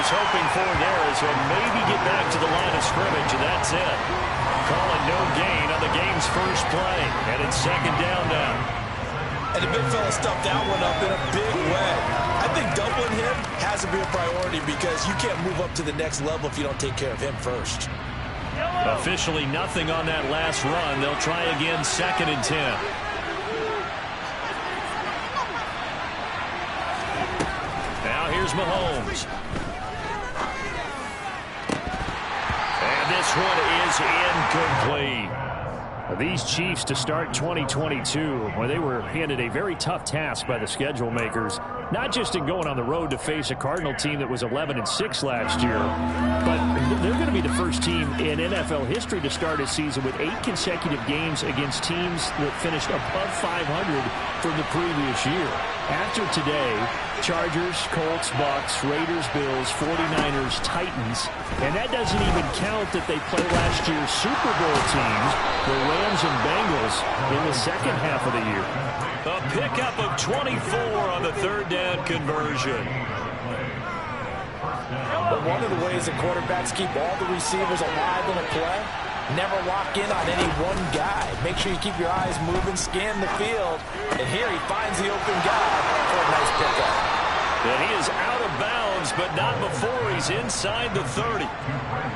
was hoping for there is he'll maybe get back to the line of scrimmage, and that's it. Calling no gain on the game's first play, and it's second down now. And the big fella stuffed that one up in a big way. I think doubling him has to be a priority because you can't move up to the next level if you don't take care of him first. Officially nothing on that last run. They'll try again, 2nd and 10. Now here's Mahomes. And this one is incomplete. These Chiefs to start 2022, well, they were handed a very tough task by the schedule makers, not just in going on the road to face a Cardinal team that was 11-6 last year, but they're going to be the first team in NFL history to start a season with 8 consecutive games against teams that finished above 500 from the previous year. After today, Chargers, Colts, Bucks, Raiders, Bills, 49ers, Titans, and that doesn't even count that they play last year's Super Bowl teams, the Rams and Bengals, in the second half of the year. A pickup of 24 on the 3rd down conversion. But one of the ways that quarterbacks keep all the receivers alive in a play, never lock in on any one guy. Make sure you keep your eyes moving, scan the field. And here he finds the open guy for a nice pickup. And he is out of bounds, but not before he's inside the 30.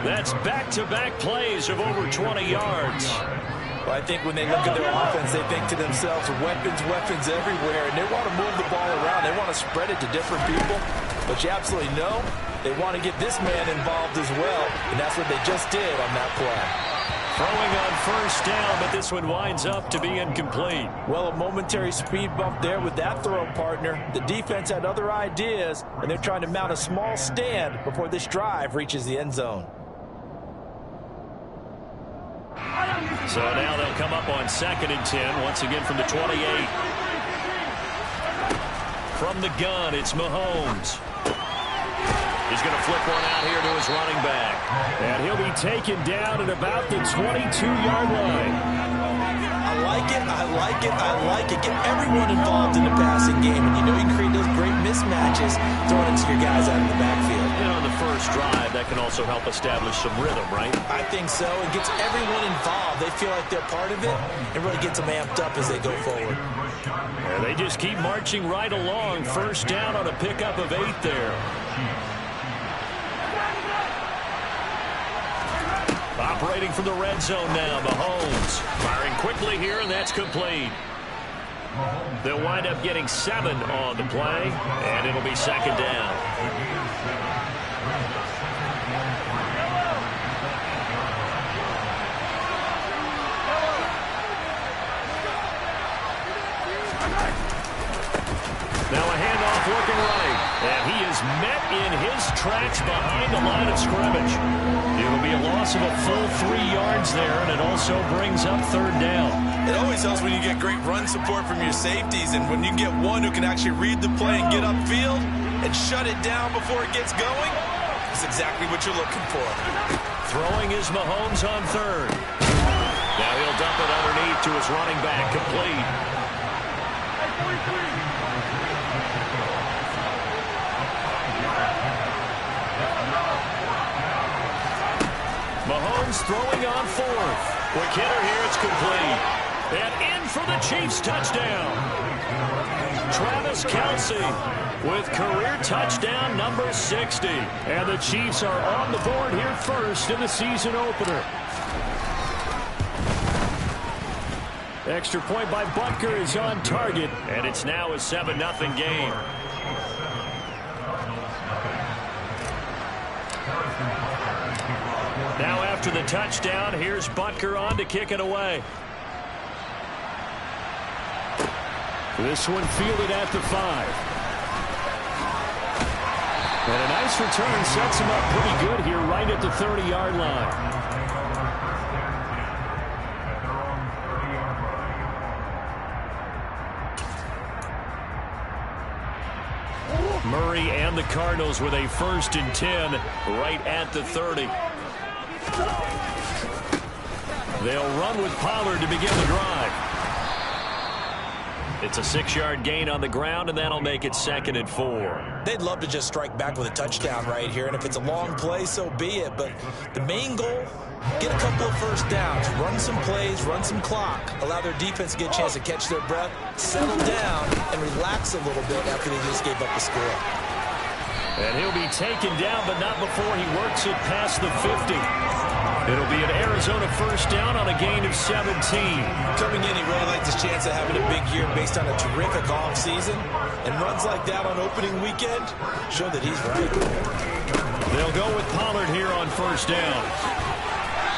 That's back-to-back plays of over 20 yards. Well, I think when they look at their offense, they think to themselves, weapons, weapons everywhere. And they want to move the ball around. They want to spread it to different people. But you absolutely know they want to get this man involved as well. And that's what they just did on that play. Throwing on 1st down, but this one winds up to be incomplete. Well, a momentary speed bump there with that throw partner. The defense had other ideas, and they're trying to mount a small stand before this drive reaches the end zone. So now they'll come up on 2nd and 10, once again from the 28. From the gun, it's Mahomes. He's going to flip one out here to his running back. And he'll be taken down at about the 22-yard line. I like it, I like it, I like it. Get everyone involved in the passing game. And you know you can create those great mismatches throwing it to your guys out of the backfield. You know, on the first drive, that can also help establish some rhythm, right? I think so. It gets everyone involved. They feel like they're part of it. It really gets them amped up as they go forward. And they just keep marching right along. 1st down on a pickup of 8 there. Operating from the red zone now, Mahomes. Firing quickly here, and that's complete. They'll wind up getting 7 on the play, and it'll be 2nd down. Now a handoff looking right, and he is met in his tracks behind the line of scrimmage. It'll be a loss of a full 3 yards there, and it also brings up 3rd down. It always helps when you get great run support from your safeties, and when you get one who can actually read the play and get upfield and shut it down before it gets going, that's exactly what you're looking for. Throwing is Mahomes on 3rd. Now he'll dump it underneath to his running back, complete. Mahomes throwing on 4th. Quick hitter here, it's complete. And in for the Chiefs touchdown. Travis Kelce with career touchdown number 60. And the Chiefs are on the board here first in the season opener. Extra point by Butker is on target, and it's now a 7-0 game. Now after the touchdown, here's Butker on to kick it away. This one fielded at the 5. And a nice return sets him up pretty good here right at the 30-yard line. Murray and the Cardinals with a 1st and 10 right at the 30. They'll run with Pollard to begin the drive. It's a 6-yard gain on the ground, and that'll make it 2nd and 4. They'd love to just strike back with a touchdown right here, and if it's a long play, so be it. But the main goal, get a couple of first downs, run some plays, run some clock, allow their defense to get a chance to catch their breath, settle down, and relax a little bit after they just gave up the score. And he'll be taken down, but not before he works it past the 50. It'll be an Arizona first down on a gain of 17. Coming in, he really liked his chance of having a big year based on a terrific offseason. And runs like that on opening weekend show that he's right. They'll go with Pollard here on first down.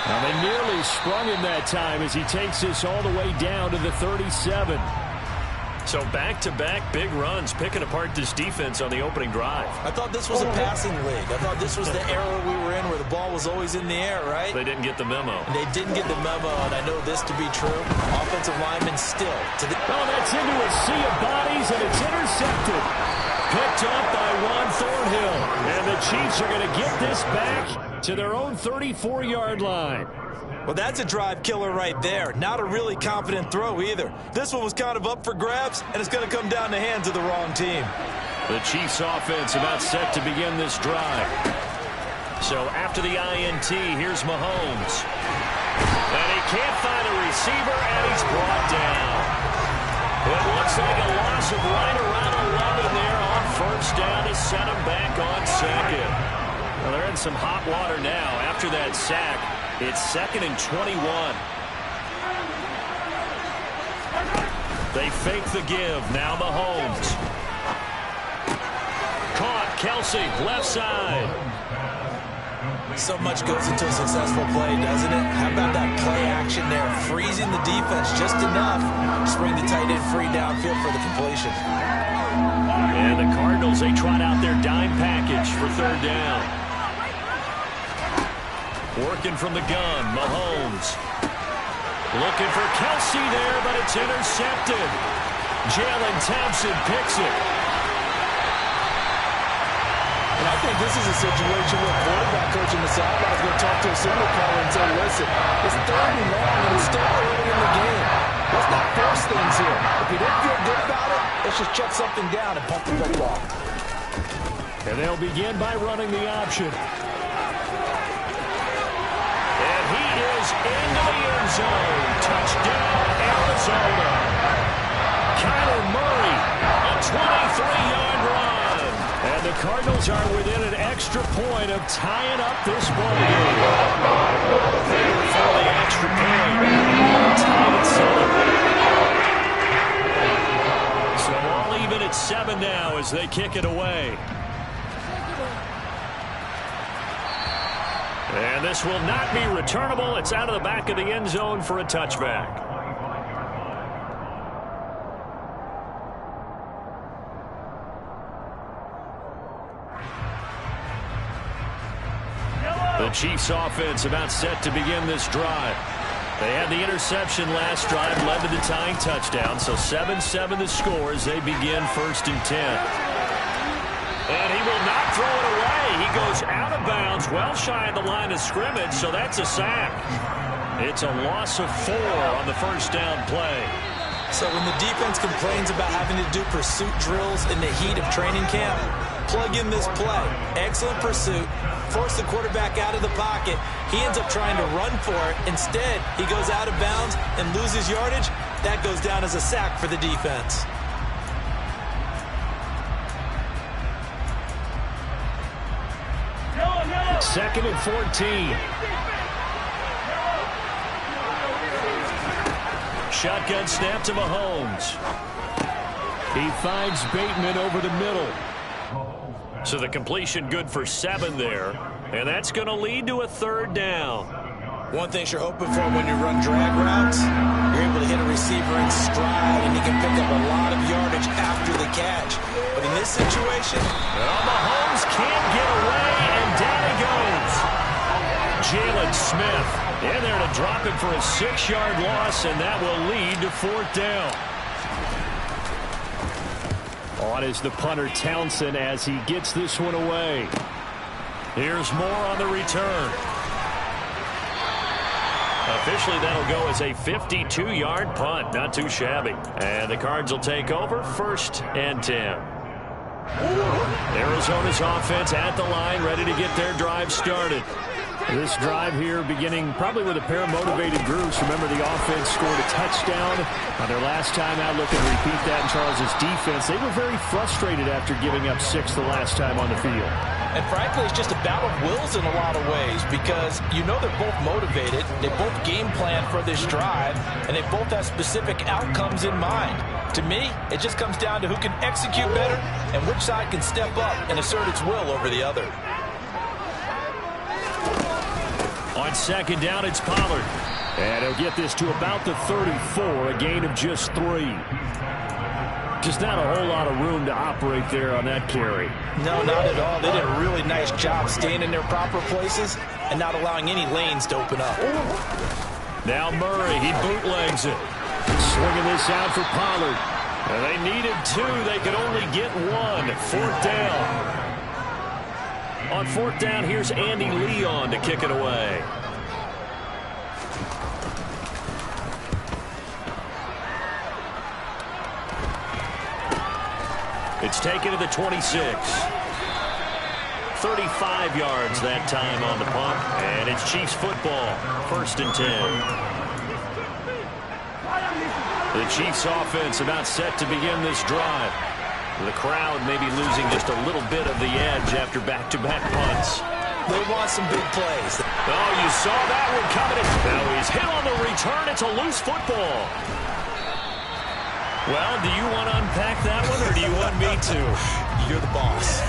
Now they nearly sprung him that time as he takes this all the way down to the 37. So back-to-back big runs, picking apart this defense on the opening drive. I thought this was a passing league. I thought this was the era we were in where the ball was always in the air, right? They didn't get the memo. And they didn't get the memo, and I know this to be true. Offensive linemen still. Oh, that's into a sea of bodies, and it's intercepted. Picked up by Juan Thornhill. And the Chiefs are going to get this back to their own 34-yard line. Well, that's a drive killer right there. Not a really confident throw either. This one was kind of up for grabs, and it's going to come down the hands of the wrong team. The Chiefs offense about set to begin this drive. So after the INT, here's Mahomes. And he can't find a receiver, and he's brought down. It looks like a loss of right around 11 there on first down to set him back on second. Well, they're in some hot water now after that sack. It's 2nd and 21. They fake the give. Now Mahomes. Caught. Kelsey, left side. So much goes into a successful play, doesn't it? How about that play action there? Freezing the defense just enough to bring the tight end free downfield for the completion. And the Cardinals, they trot out their dime package for third down. Working from the gun, Mahomes. Looking for Kelsey there, but it's intercepted. Jalen Thompson picks it. And I think this is a situation where quarterback coach in the sideline is going to talk to a signal caller and say, listen, it's 3rd and long, and it's still early in the game. Let's not force things here. If you don't feel good about it, let's just check something down and pump the football. And they'll begin by running the option. Into the end zone. Touchdown, Arizona. Kyler Murray, a 23-yard run. And the Cardinals are within an extra point of tying up this ball game. For the extra point. Tied at 7. So all even at 7 now as they kick it away. And this will not be returnable. It's out of the back of the end zone for a touchback. The Chiefs offense about set to begin this drive. They had the interception last drive, led to the tying touchdown. So 7-7 the score as they begin 1st and 10. And he will not throw it away. He goes out of bounds, well shy of the line of scrimmage, so that's a sack. It's a loss of 4 on the first down play. So when the defense complains about having to do pursuit drills in the heat of training camp, plug in this play. Excellent pursuit. Force the quarterback out of the pocket. He ends up trying to run for it. Instead, he goes out of bounds and loses yardage. That goes down as a sack for the defense. Second and 14. Shotgun snap to Mahomes. He finds Bateman over the middle. So the completion good for 7 there. And that's going to lead to a 3rd down. One thing you're hoping for when you run drag routes, you're able to hit a receiver in stride, and he can pick up a lot of yardage after the catch. But in this situation, Mahomes can't get away, and down he goes. Jalen Smith in there to drop it for a 6-yard loss, and that will lead to 4th down. On is the punter Townsend as he gets this one away. Here's more on the return. Officially, that'll go as a 52-yard punt. Not too shabby. And the Cards will take over 1st and 10. Arizona's offense at the line, ready to get their drive started. This drive here beginning probably with a pair of motivated groups. Remember, the offense scored a touchdown on their last time out. Looking to repeat that in Charles's defense. They were very frustrated after giving up 6 the last time on the field. And frankly, it's just a battle of wills in a lot of ways because you know they're both motivated. They both game plan for this drive, and they both have specific outcomes in mind. To me, it just comes down to who can execute better and which side can step up and assert its will over the other. On 2nd down, it's Pollard. And he'll get this to about the 34, a gain of just 3. Just not a whole lot of room to operate there on that carry. No, not at all. They did a really nice job staying in their proper places and not allowing any lanes to open up. Now Murray, he bootlegs it. Swinging this out for Pollard. And they needed 2. They could only get 1. 4th down. On 4th down, here's Andy Leon to kick it away. It's taken to the 26. 35 yards that time on the punt. And it's Chiefs football. 1st and 10. The Chiefs offense about set to begin this drive. The crowd may be losing just a little bit of the edge after back-to-back punts. They want some big plays. Oh, you saw that one coming. Now he's hit on the return. It's a loose football. Well, do you want to unpack that one, or do you want me to? You're the boss.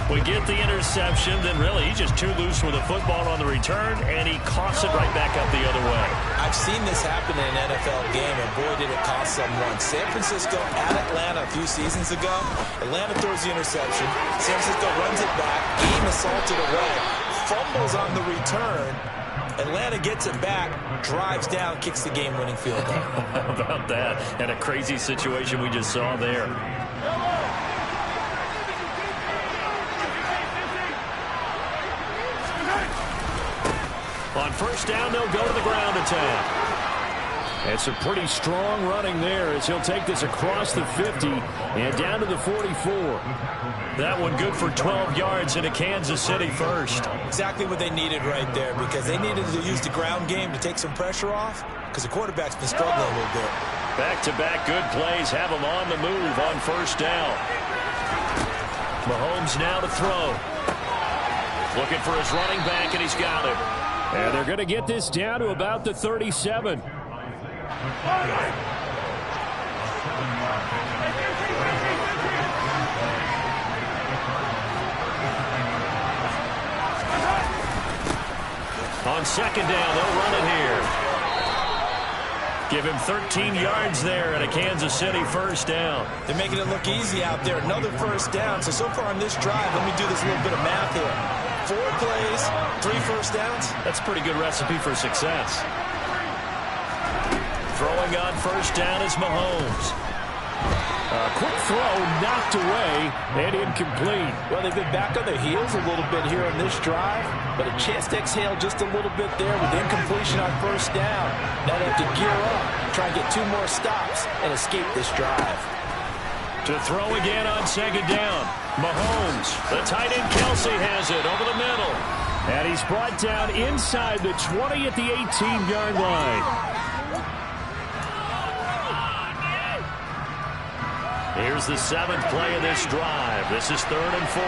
We get the interception, then really he's just too loose with the football on the return, and he coughs it right back up the other way. I've seen this happen in an NFL game, and boy, did it cost someone. San Francisco at Atlanta a few seasons ago. Atlanta throws the interception. San Francisco runs it back. Game assaulted away. Fumbles on the return. Atlanta gets it back, drives down, kicks the game-winning field goal. How about that? And a crazy situation we just saw there. On 1st down, they'll go to the ground attack. It's a pretty strong running there as he'll take this across the 50 and down to the 44. That one good for 12 yards into Kansas City 1st. Exactly what they needed right there because they needed to use the ground game to take some pressure off because the quarterback's been struggling a little bit. Back-to-back good plays have him on the move on 1st down. Mahomes now to throw. Looking for his running back, and he's got him. And they're going to get this down to about the 37. On 2nd down, they'll run it here. Give him 13 yards there at a Kansas City 1st down. They're making it look easy out there. Another 1st down. So far on this drive, let me do this little bit of math here. 4 plays, 3 1st downs. That's a pretty good recipe for success. Throwing on 1st down is Mahomes. A quick throw knocked away and incomplete. Well, they've been back on their heels a little bit here on this drive, but a chance to exhale just a little bit there with incompletion on 1st down. Now they have to gear up, try and get 2 more stops and escape this drive. To throw again on 2nd down. Mahomes, the tight end Kelsey has it over the middle. And he's brought down inside the 20 at the 18-yard line. Here's the 7th play of this drive. This is 3rd and 4.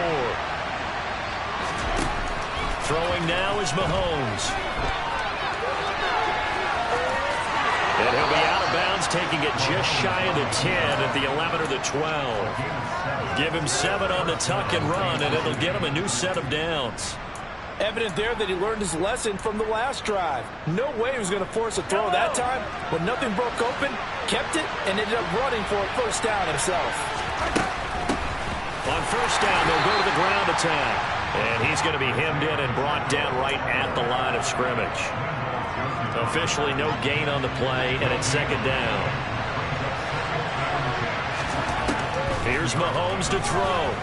Throwing now is Mahomes. And he'll be out of bounds, taking it just shy of the 10 at the 11 or the 12. Give him 7 on the tuck and run, and it'll get him a new set of downs. Evident there that he learned his lesson from the last drive. No way he was going to force a throw that time, but nothing broke open, kept it, and ended up running for a 1st down himself. On 1st down, they'll go to the ground attack. And he's going to be hemmed in and brought down right at the line of scrimmage. Officially no gain on the play, and it's 2nd down. Here's Mahomes to throw.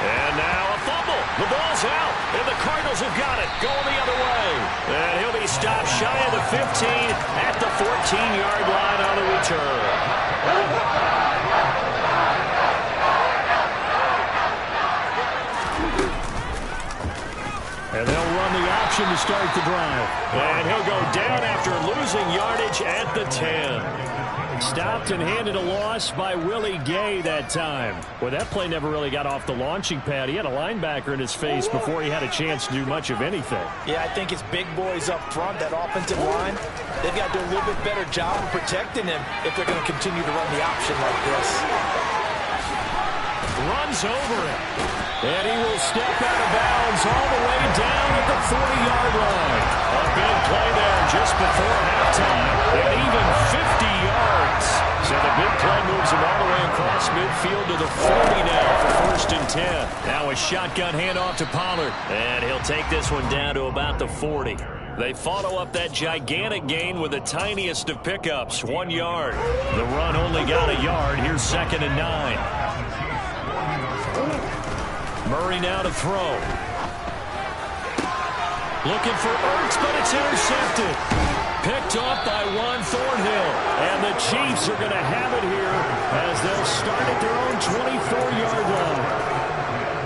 And now a fumble. The ball's out, and the Cardinals have got it, going the other way. And he'll be stop shy of the 15 at the 14-yard line on the return. And they'll run the option to start the drive. And he'll go down after losing yardage at the 10. Stopped and handed a loss by Willie Gay that time. Well, that play never really got off the launching pad. He had a linebacker in his face before he had a chance to do much of anything. Yeah, I think his big boys up front, that offensive line, they've got to do a little bit better job of protecting him if they're going to continue to run the option like this. Runs over it. And he will step out of bounds all the way down at the 40-yard line. A big play there just before halftime. And even 50 yards. So the big play moves him all the way across midfield to the 40 now for 1st and 10. Now a shotgun handoff to Pollard. And he'll take this one down to about the 40. They follow up that gigantic gain with the tiniest of pickups, 1 yard. The run only got a yard. Here's 2nd and 9. Murray now to throw. Looking for Ertz, but it's intercepted. Picked off by Juan Thornhill. And the Chiefs are going to have it here as they'll start at their own 24-yard line.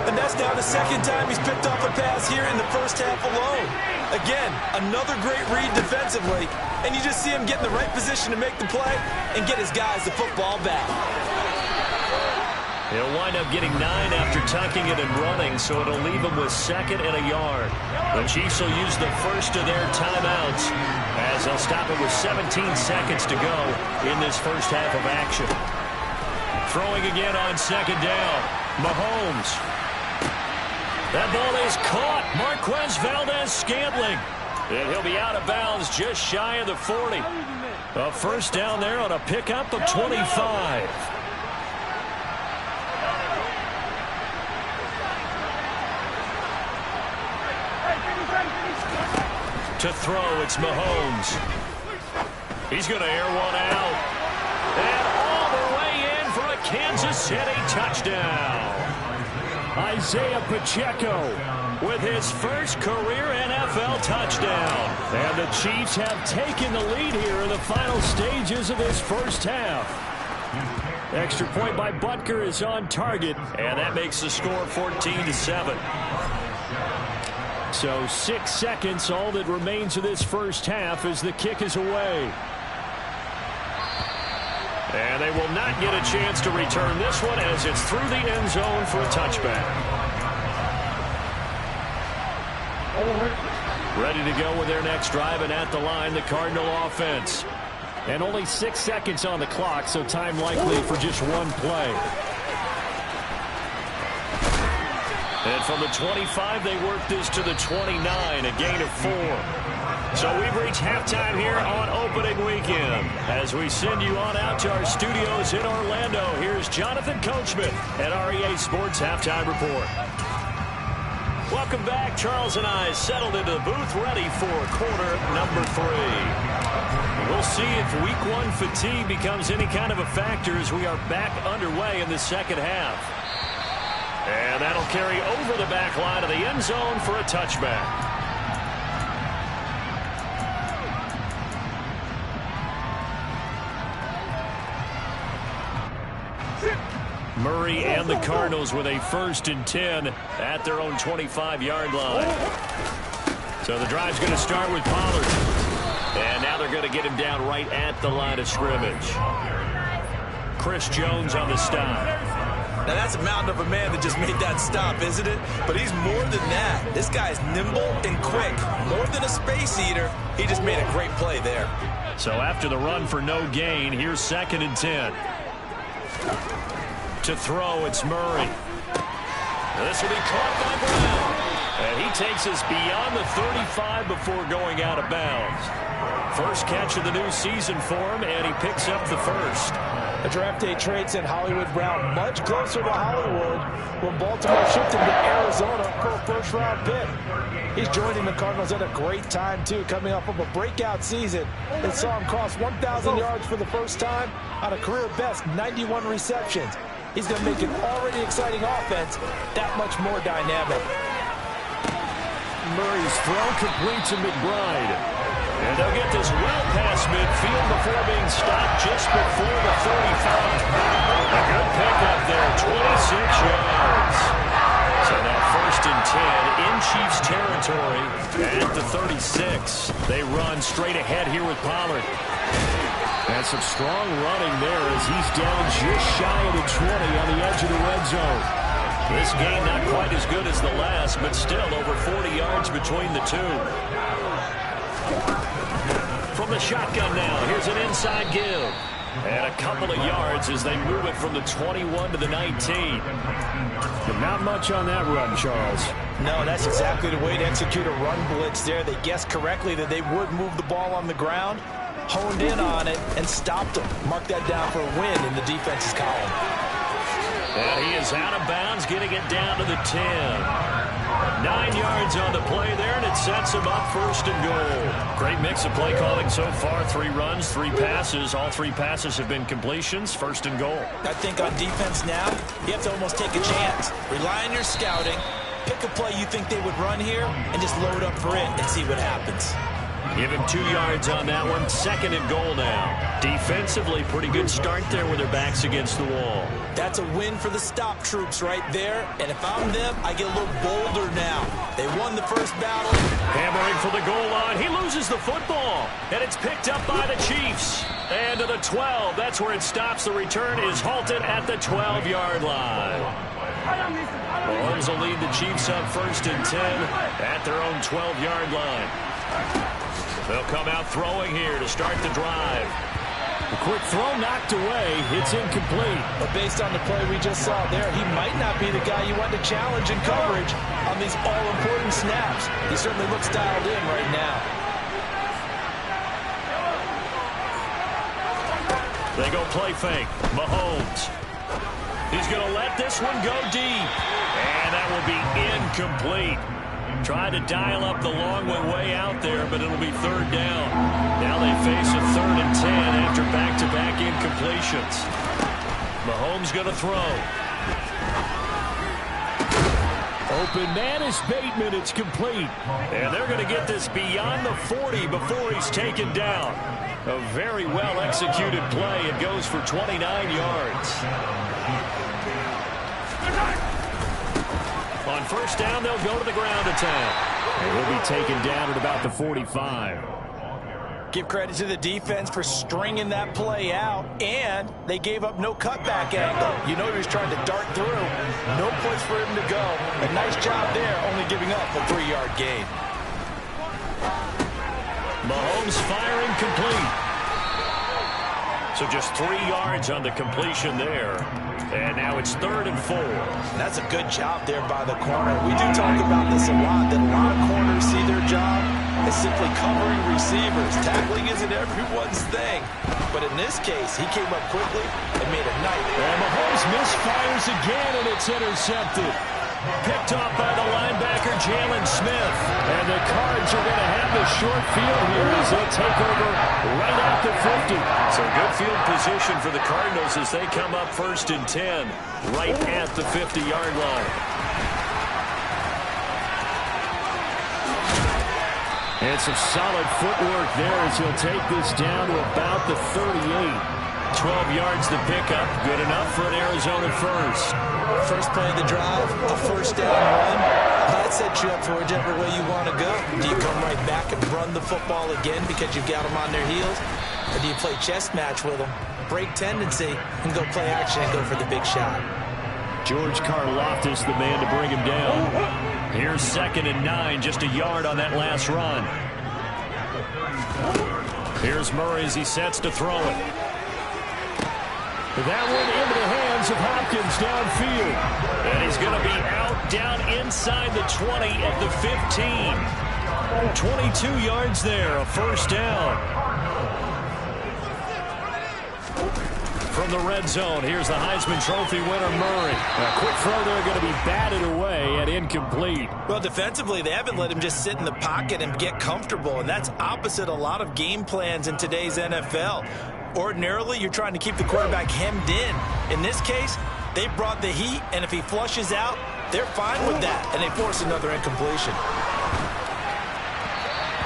And that's now the 2nd time he's picked off a pass here in the first half alone. Again, another great read defensively. And you just see him get in the right position to make the play and get his guys the football back. He'll wind up getting 9 after tucking it and running, so it'll leave him with 2nd and a yard. The Chiefs will use the first of their timeouts as they'll stop it with 17 seconds to go in this first half of action. Throwing again on 2nd down. Mahomes. That ball is caught. Marquez Valdez-Scantling. And he'll be out of bounds just shy of the 40. A first down there on a pickup of 25. To throw, it's Mahomes. He's going to air one out. And all the way in for a Kansas City touchdown. Isaiah Pacheco with his first career NFL touchdown. And the Chiefs have taken the lead here in the final stages of this first half. Extra point by Butker is on target, and that makes the score 14-7. So 6 seconds, all that remains of this first half as the kick is away. And they will not get a chance to return this one as it's through the end zone for a touchback. Ready to go with their next drive, and at the line, the Cardinal offense. And only 6 seconds on the clock, so time likely for just one play. And from the 25, they work this to the 29, a gain of 4. So we've reached halftime here on opening weekend. As we send you on out to our studios in Orlando, here's Jonathan Coachman at REA Sports Halftime Report. Welcome back. Charles and I settled into the booth, ready for quarter number 3. We'll see if week 1 fatigue becomes any kind of a factor as we are back underway in the second half. And that'll carry over the back line of the end zone for a touchback. Murray and the Cardinals with a 1st and 10 at their own 25-yard line. So the drive's going to start with Pollard. And now they're going to get him down right at the line of scrimmage. Chris Jones on the stop. Now, that's a mountain of a man that just made that stop, isn't it? But he's more than that. This guy's nimble and quick. More than a space eater, he just made a great play there. So after the run for no gain, here's 2nd and 10. To throw, it's Murray. This will be caught by Brown. And he takes us beyond the 35 before going out of bounds. First catch of the new season for him, and he picks up the first. A draft day trade sent Hollywood Brown much closer to Hollywood when Baltimore shipped him to Arizona for a first-round pick. He's joining the Cardinals at a great time, too, coming off of a breakout season. They saw him cross 1,000 yards for the first time on a career-best 91 receptions. He's going to make an already exciting offense that much more dynamic. Murray's throw complete to McBride. And they'll get this well past midfield before being stopped just before the 35. A good pickup there, 26 yards. So now 1st and 10 in Chiefs territory at the 36. They run straight ahead here with Pollard. And some strong running there as he's down just shy of the 20 on the edge of the red zone. This game not quite as good as the last, but still over 40 yards between the two. From the shotgun now, here's an inside give. And a couple of yards as they move it from the 21 to the 19. But not much on that run, Charles. No, that's exactly the way to execute a run blitz there. They guessed correctly that they would move the ball on the ground, honed in on it, and stopped them. Mark that down for a win in the defense's column. And he is out of bounds, getting it down to the 10. 9 yards on the play there, and it sets him up 1st and goal. Great mix of play calling so far. 3 runs, 3 passes. All 3 passes have been completions. 1st and goal. I think on defense now, you have to almost take a chance. Rely on your scouting. Pick a play you think they would run here, and just load up for it and see what happens. Give him 2 yards on that one. 2nd and goal now. Defensively, pretty good start there with their backs against the wall. That's a win for the stop troops right there. And if I'm them, I get a little bolder now. They won the first battle. Hammering for the goal line. He loses the football. And it's picked up by the Chiefs. And to the 12. That's where it stops. The return is halted at the 12-yard line. Mahomes will lead the Chiefs up 1st and 10 at their own 12-yard line. They'll come out throwing here to start the drive. A quick throw knocked away. It's incomplete. But based on the play we just saw there, he might not be the guy you want to challenge in coverage on these all-important snaps. He certainly looks dialed in right now. They go play fake. Mahomes. He's going to let this one go deep. And that will be incomplete. Trying to dial up the long way out there, but it'll be 3rd down. Now they face a 3rd and 10 after back-to-back incompletions. Mahomes going to throw. Open man is Bateman. It's complete. And they're going to get this beyond the 40 before he's taken down. A very well-executed play. It goes for 29 yards. On 1st down, they'll go to the ground attack. And he'll be taken down at about the 45. Give credit to the defense for stringing that play out, and they gave up no cutback angle. You know he was trying to dart through. No place for him to go. A nice job there, only giving up a 3-yard gain. Mahomes firing complete. So just 3 yards on the completion there. And now it's 3rd and 4. That's a good job there by the corner. We do talk about this a lot, that a lot of corners see their job as simply covering receivers. Tackling isn't everyone's thing. But in this case, he came up quickly and made a nice. And Mahomes misfires again, and it's intercepted. Picked off by the linebacker, Jalen Smith. And the Cards are going to have the short field here as they'll take over right at the 50. So good field position for the Cardinals as they come up 1st and 10 right at the 50-yard line. And some solid footwork there as he'll take this down to about the 38. 12 yards to pick up. Good enough for an Arizona first. First play of the drive, a 1st down run. That sets you up for whichever way you want to go. Do you come right back and run the football again because you've got them on their heels? Or do you play chess match with them, break tendency, and go play action and go for the big shot? George Karlaftis, the man to bring him down. Here's 2nd and 9, just a yard on that last run. Here's Murray as he sets to throw it. That one into the hands of Hopkins downfield. And he's going to be out down inside the 20 at the 15. 22 yards there, a 1st down. From the red zone, here's the Heisman Trophy winner, Murray. A quick throw there going to be batted away and incomplete. Well, defensively, they haven't let him just sit in the pocket and get comfortable, and that's opposite a lot of game plans in today's NFL. Ordinarily, you're trying to keep the quarterback hemmed in. In this case, they brought the heat, and if he flushes out, they're fine with that, and they force another incompletion.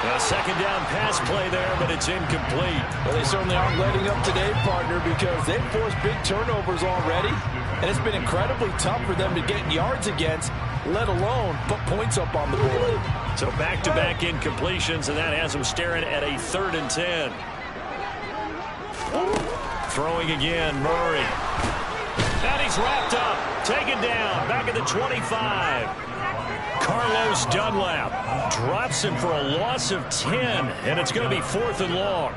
A second down pass play there, but it's incomplete. Well, they certainly aren't letting up today, partner, because they've forced big turnovers already, and it's been incredibly tough for them to get yards against, let alone put points up on the board. So back-to-back incompletions, and that has them staring at a 3rd and 10. Throwing again, Murray. And he's wrapped up, taken down, back at the 25. Carlos Dunlap drops him for a loss of 10, and it's going to be 4th and long.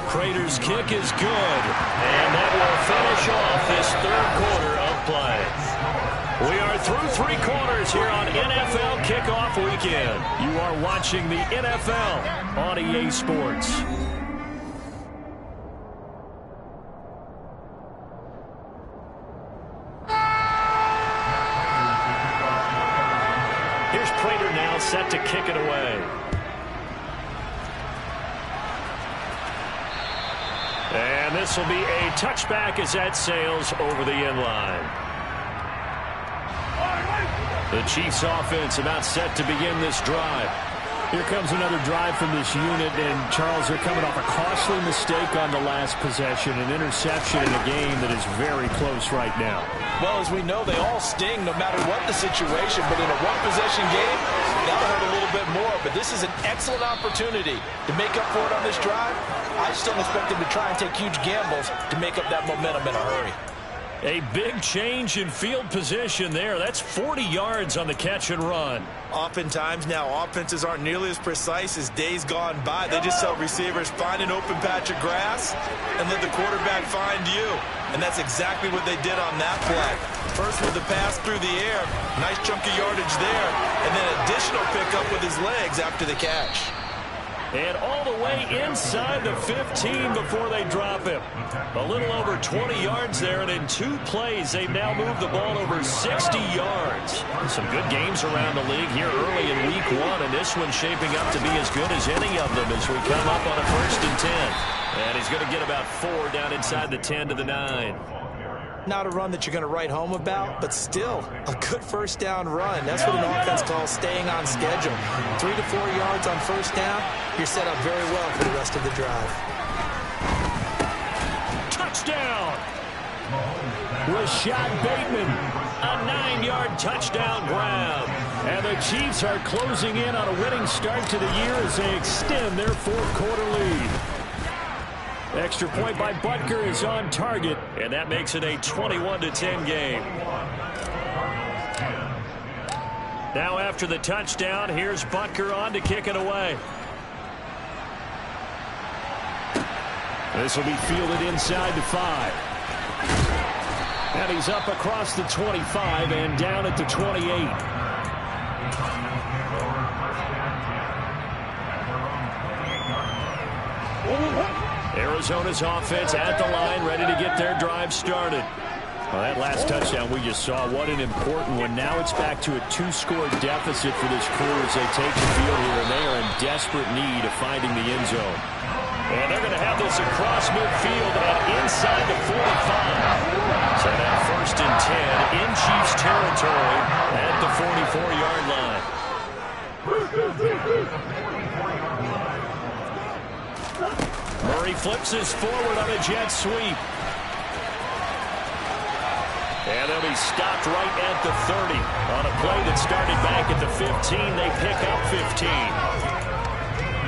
Crater's kick is good, and that will finish off this 3rd quarter of play. We are through 3 quarters here on NFL Kickoff Weekend. You are watching the NFL on EA Sports. Here's Prater now set to kick it away. And this will be a touchback as that sails over the end line. The Chiefs offense about set to begin this drive. Here comes another drive from this unit, and Charles, they're coming off a costly mistake on the last possession, an interception in a game that is very close right now. Well, as we know, they all sting no matter what the situation, but in a one-possession game, that'll hurt a little bit more. But this is an excellent opportunity to make up for it on this drive. I just don't expect them to try and take huge gambles to make up that momentum in a hurry. A big change in field position there. That's 40 yards on the catch and run. Oftentimes now, offenses aren't nearly as precise as days gone by. They just tell receivers, find an open patch of grass and let the quarterback find you. And that's exactly what they did on that play. First with the pass through the air, nice chunk of yardage there, and then additional pickup with his legs after the catch. And all the way inside the 15 before they drop him. A little over 20 yards there, and in 2 plays, they've now moved the ball over 60 yards. Some good games around the league here early in week 1, and this one's shaping up to be as good as any of them as we come up on a 1st and 10. And he's going to get about 4 down inside the 10 to the 9. Not a run that you're going to write home about, but still a good 1st down run. That's what an offense calls staying on schedule. 3 to 4 yards on 1st down, you're set up very well for the rest of the drive. Touchdown! Rashad Bateman, a 9-yard touchdown grab. And the Chiefs are closing in on a winning start to the year as they extend their 4th quarter lead. Extra point by Butker is on target, and that makes it a 21-10 game. Now after the touchdown, here's Butker on to kick it away. This will be fielded inside the 5. And he's up across the 25 and down at the 28. Arizona's offense at the line, ready to get their drive started. Well, that last touchdown we just saw, what an important one. Now it's back to a 2-score deficit for this crew as they take the field here, and they are in desperate need of finding the end zone. And they're going to have this across midfield and inside the 45. So now 1st and 10 in Chiefs territory at the 44-yard line. Murray flips this forward on a jet sweep. And they'll be stopped right at the 30. On a play that started back at the 15, they pick up 15.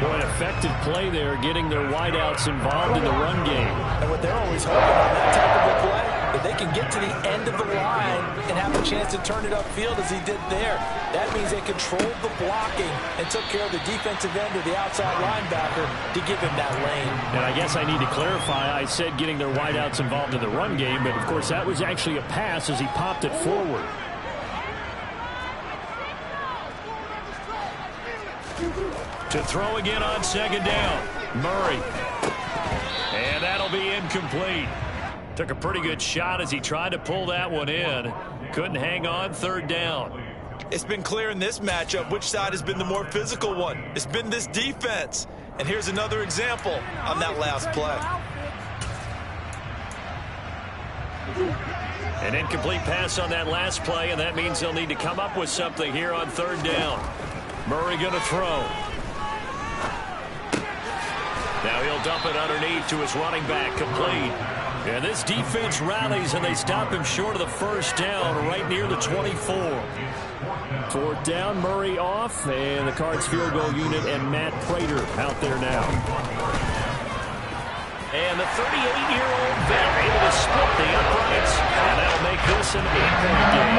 Boy, an effective play there, getting their wideouts involved in the run game. And what they're always hoping on that type of a play, that they can get to the end of the line and have a chance to turn it upfield as he did there. That means they controlled the blocking and took care of the defensive end or the outside linebacker to give him that lane. And I guess I need to clarify, I said getting their wideouts involved in the run game, but of course that was actually a pass as he popped it forward. To throw again on 2nd down, Murray. And that'll be incomplete. Took a pretty good shot as he tried to pull that one in. Couldn't hang on 3rd down. It's been clear in this matchup which side has been the more physical one. It's been this defense. And here's another example on that last play. An incomplete pass on that last play, and that means they'll need to come up with something here on third down. Murray going to throw. Now he'll dump it underneath to his running back, complete. And this defense rallies, and they stop him short of the first down right near the 24. Fourth down, Murray off, and the Cards field goal unit and Matt Prater out there now. And the 38-year-old vet able to split the uprights, and that'll make this an 8-point game.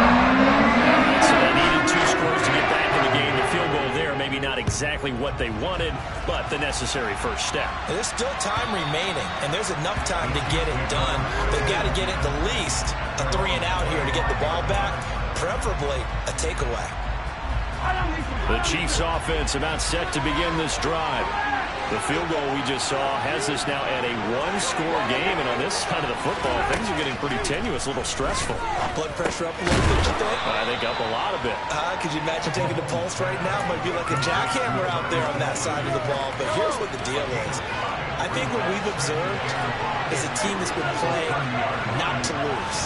So they needed 2 scores to get back in the game. The field goal there, maybe not exactly what they wanted, but the necessary first step. There's still time remaining, and there's enough time to get it done. They've got to get at the least a 3-and-out here to get the ball back, preferably a takeaway. The Chiefs offense about set to begin this drive. The field goal we just saw has us now at a 1-score game, and on this side of the football, things are getting pretty tenuous, a little stressful. Blood pressure up a little bit, you think? I think up a lot of it. Could you imagine taking the pulse right now? Might be like a jackhammer out there on that side of the ball, but here's what the deal is. I think what we've observed is a team that's been playing not to lose,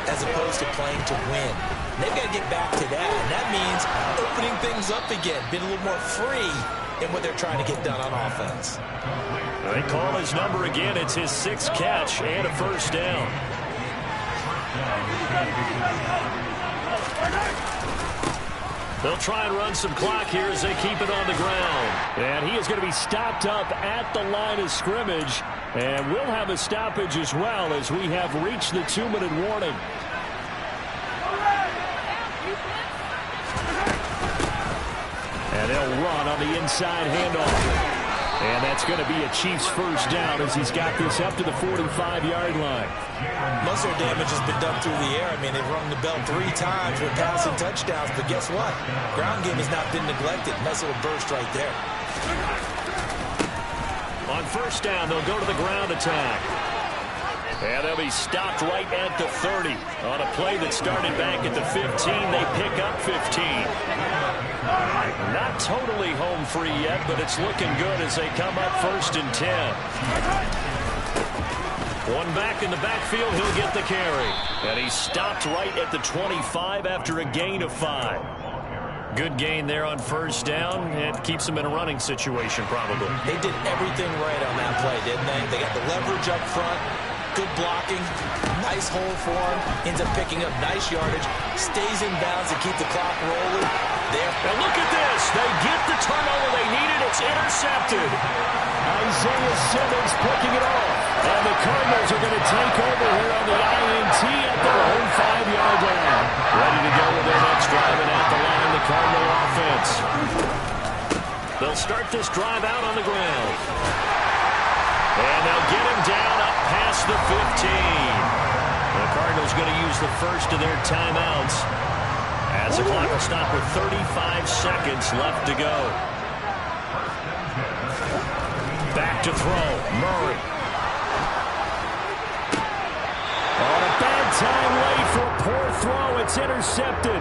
as opposed to playing to win. They've got to get back to that, and that means opening things up again, being a little more free in what they're trying to get done on offense. They call his number again. It's his 6th catch and a first down. They'll try and run some clock here as they keep it on the ground. And he is going to be stopped up at the line of scrimmage. And we'll have a stoppage as well as we have reached the 2-minute warning. And they'll run on the inside handoff. And that's going to be a Chiefs first down as he's got this up to the 45-yard line. Muscle damage has been done through the air. I mean, they've rung the bell 3 times with passing touchdowns. But guess what? Ground game has not been neglected. Nice little burst right there. On first down, they'll go to the ground attack. And they'll be stopped right at the 30. On a play that started back at the 15, they pick up 15. Not totally home free yet, but it's looking good as they come up first and 10. One back in the backfield, he'll get the carry. And he's stopped right at the 25 after a gain of 5. Good gain there on first down. It keeps them in a running situation, probably. They did everything right on that play, didn't they? They got the leverage up front. Good blocking, nice hold for him, ends up picking up nice yardage, stays in bounds to keep the clock rolling. There. And look at this. They get the turnover they needed. It's intercepted. Isaiah Simmons picking it off. And the Cardinals are going to take over here on the INT at their own 5-yard line. Ready to go with their next drive, and at the line, the Cardinal offense. They'll start this drive out on the ground. And they'll get him down up past the 15. The Cardinals going to use the first of their timeouts as the clock will stop with 35 seconds left to go. Back to throw. Murray. On a bad time late for a poor throw. It's intercepted.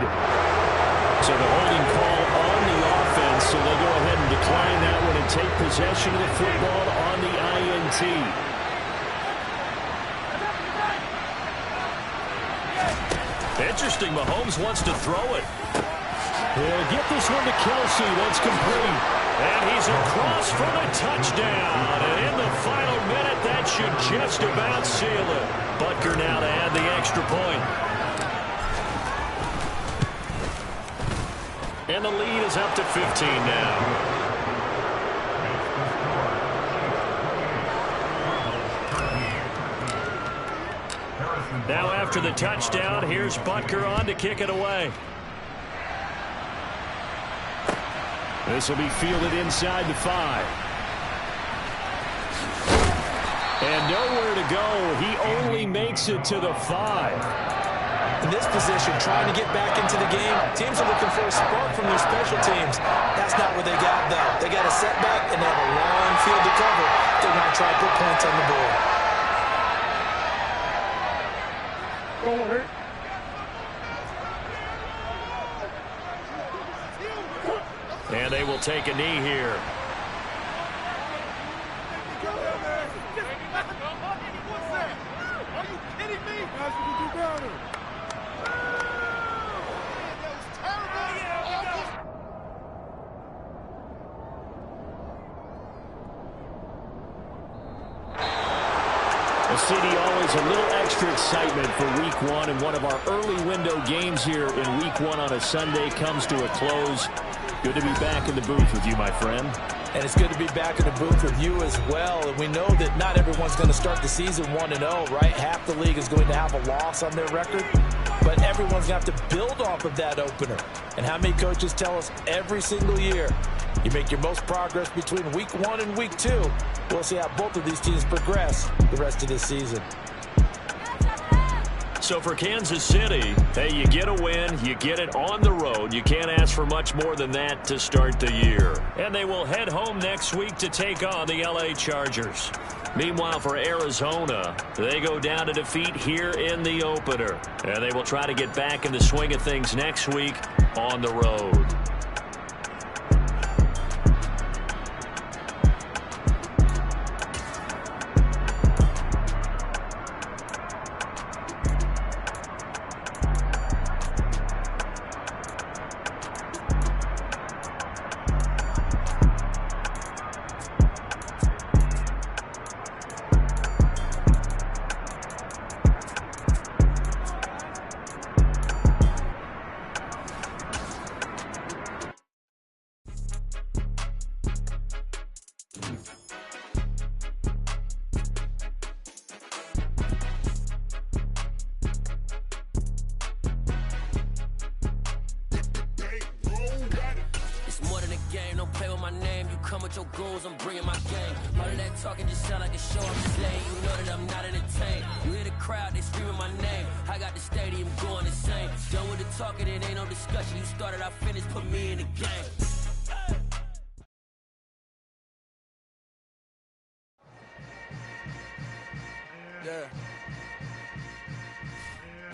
So the holding call on the offense, so they'll go ahead and decline that one and take possession of the football on the INT. Interesting, Mahomes wants to throw it. He'll get this one to Kelsey. That's complete. And he's across for the touchdown. And in the final minute, that should just about seal it. Butker now to add the extra point. And the lead is up to 15 now. Now after the touchdown, here's Butker on to kick it away. This will be fielded inside the 5. And nowhere to go. He only makes it to the 5. In this position, trying to get back into the game, teams are looking for a spark from their special teams. That's not what they got, though. They got a setback, and they have a long field to cover. They're going to try to put points on the board. And they will take a knee here. Are you kidding me? Well, CD, always a little extra excitement for Week 1, and one of our early window games here in Week 1 on a Sunday comes to a close. Good to be back in the booth with you, my friend. And it's good to be back in the booth with you as well. And we know that not everyone's going to start the season 1-0, right? Half the league is going to have a loss on their record. But everyone's going to have to build off of that opener. And how many coaches tell us every single year, you make your most progress between Week 1 and Week 2. We'll see how both of these teams progress the rest of this season. So for Kansas City, hey, you get a win, you get it on the road. You can't ask for much more than that to start the year. And they will head home next week to take on the LA Chargers. Meanwhile, for Arizona, they go down to defeat here in the opener. And they will try to get back in the swing of things next week on the road.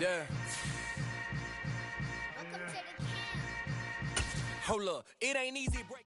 Yeah. Hold up, it ain't easy break.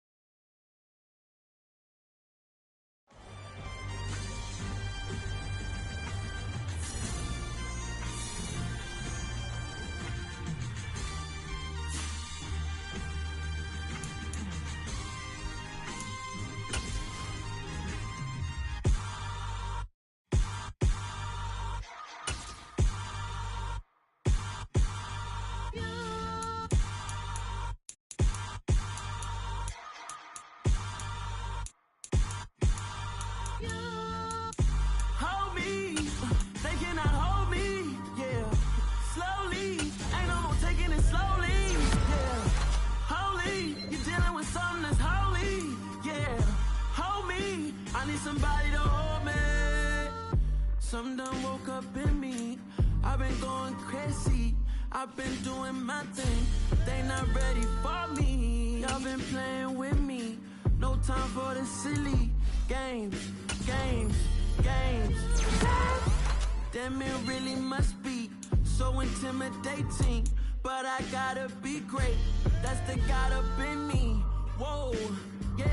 Somebody to hold me. Some done woke up in me. I've been going crazy. I've been doing my thing. They not ready for me. Y'all been playing with me. No time for the silly games. Damn, it really must be so intimidating. But I gotta be great. That's the God up in me. Whoa, yeah.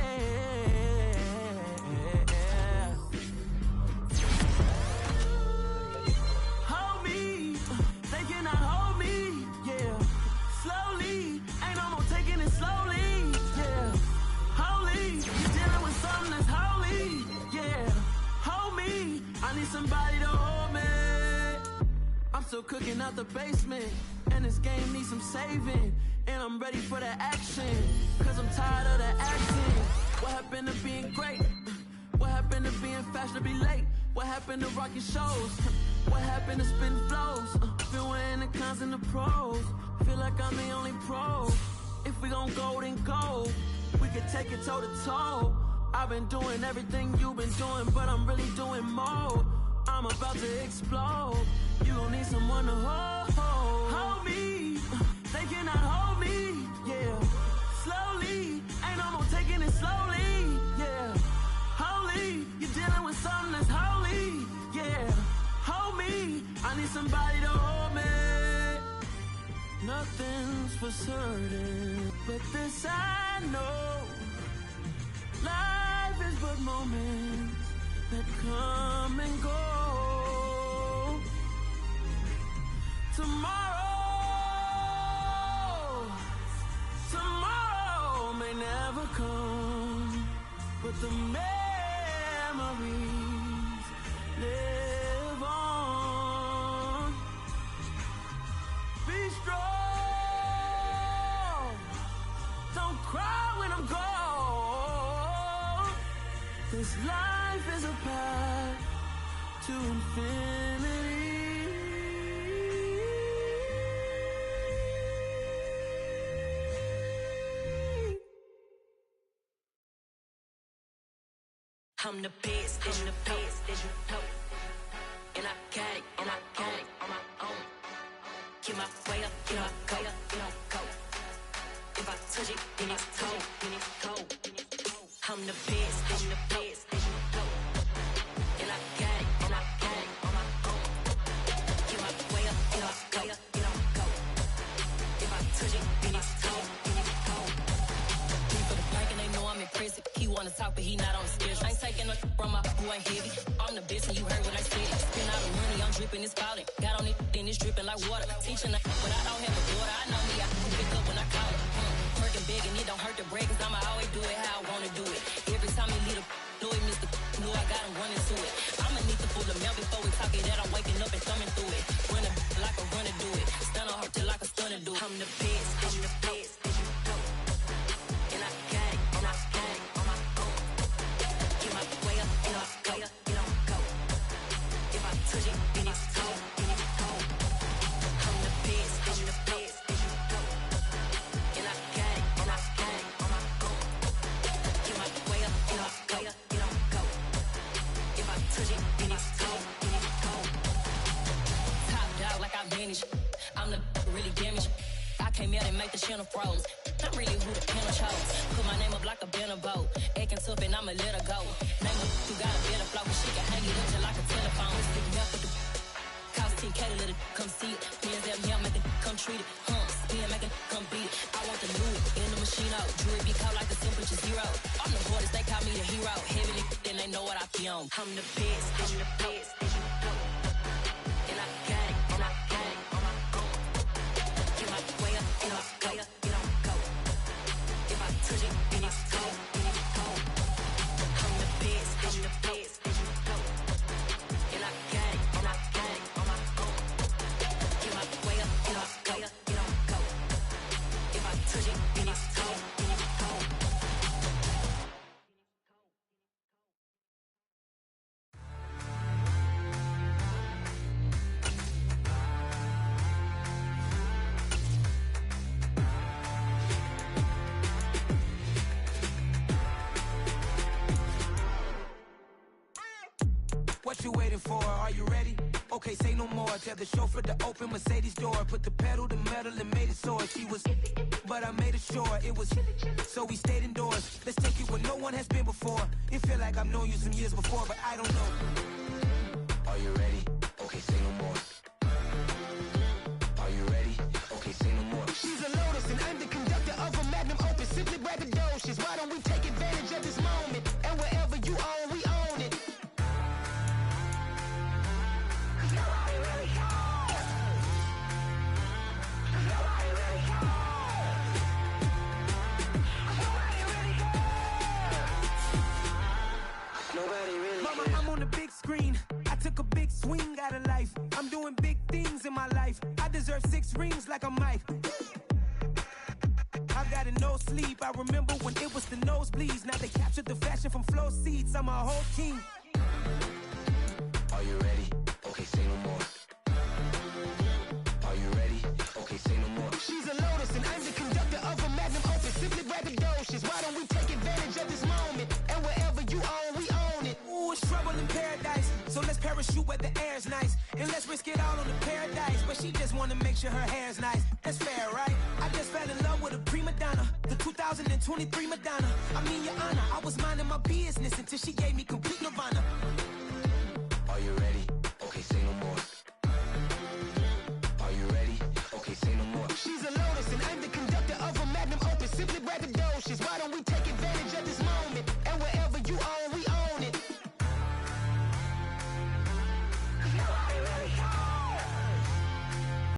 Somebody to hold me. I'm still cooking out the basement, and this game needs some saving. And I'm ready for the action, cause I'm tired of the acting. What happened to being great? What happened to being fashionably late? What happened to rocking shows? What happened to spin flows? Been wearing the cons and the pros. Feel like I'm the only pro. If we gon' go, then go. We could take it toe to toe. I've been doing everything you've been doing, but I'm really doing more. I'm about to explode. You gon' need someone to hold me. They cannot hold me, yeah. Slowly, ain't no more taking it slowly, yeah. Holy, you're dealing with something that's holy, yeah. Hold me, I need somebody to hold me. Nothing's for certain, but this I know. Life is but moments that come and go. Tomorrow may never come, but the memories live This life is a path to infinity. I'm the best, I'm the best, as you know. And I got it, and I got it on my own. Get my way up, get my go, go. If I touch it, then it's cold, then it's cold. I'm the best, I'm the best, as you know. And I got it, and I got it on my own. Get my way up, get my go. If I touch it, then it's cold, then it's cold. For the bank and they know I'm impressive. He wanna talk, but he not on the schedule. I ain't taking no from my who ain't heavy. I'm the best and you heard what I said. Spend all the money, I'm dripping, it's falling. Got on it, then it's dripping like water. Teaching but I don't have a daughter. I know me, I can pick up when I call her. Working big and it don't hurt to break, cause I'ma always do it how I wanna do it. Every time he lead a Louis, Mr. Know I got him running to it. I'ma need to pull the mail before we talk it that I'm waking up and thumbing through it. Running like a runner do it. Stun on her till like a stunner do it. I'm the best, I'm the best, as you know. And I got it, and I got it on my own. Get my way up, and I go, go. If I touch it, then it's cold, then it's cold. I'm the best, as you know. And I got it, and I got it on my own. Get my way up, and I go. If I touch it, then it's cold, then it's cold. Top dog like I manage. I'm the really damaged. I came out and make the channel froze. I'm really who the panel chose. Put my name up like a banner boat. Acting tough and I'ma let her go. Name her, you got a better flow, but she can hang it up just like a telephone. Sticking up with the cost 10K to let it come see it. Hands down here, make it come treat it. Spin, make it come beat it. I want the Louis in the machine out. Jewelry be caught like the temperature zero. I'm the hardest, they call me the hero. Heavy nigga, then they know what I be on. I'm the best, I'm the best, as you know. And I got it, and I got it on my own. Get my way up, and I go. If I touch it, then it's cold, then it's cold. I'm the best, as you know. And I got it, and I got it on my own. Get my way up, and I go. If I touch it, then it's cold, then it's cold. What you waiting for? Are you ready? Okay, say no more. Tell the chauffeur to open Mercedes door. Put the pedal to metal and made it soar. She was, but I made it sure it was. So we stayed indoors. Let's take it where no one has been before. It feel like I've known you some years before, but I don't know. Are you ready? Okay, say no more. Are you ready? Okay, say no more. She's a Lotus and I'm the conductor of a magnum opus. Simply braggadocious. Why don't we take advantage of this moment? And wherever you own, we own it. Mama, I'm on the big screen. I took a big swing out of life. I'm doing big things in my life. I deserve 6 rings like a Mike. I've got no sleep. I remember when it was the nosebleeds. Now they captured the fashion from flow seats. I'm a whole king. Are you ready? Okay, say no more. Are you ready? Okay, say no more. She's a Lotus and I'm the conductor of a magnum opus. Simply braggadocious. Why don't we take advantage of this moment? And wherever you own, we own it. Ooh, it's trouble in paradise. So let's parachute where the air's nice. And let's risk it all on the paradise. But she just wanna make sure her hair's nice. That's fair, right? I just fell in love with a prima donna. The 2023 Madonna. I mean, your honor, I was minding my business until she gave me complete nirvana. Are you ready? Okay, say no more. Are you ready? Okay, say no more. She's a Lotus and I'm the conductor of a magnum opus. Simply braggadocious. Why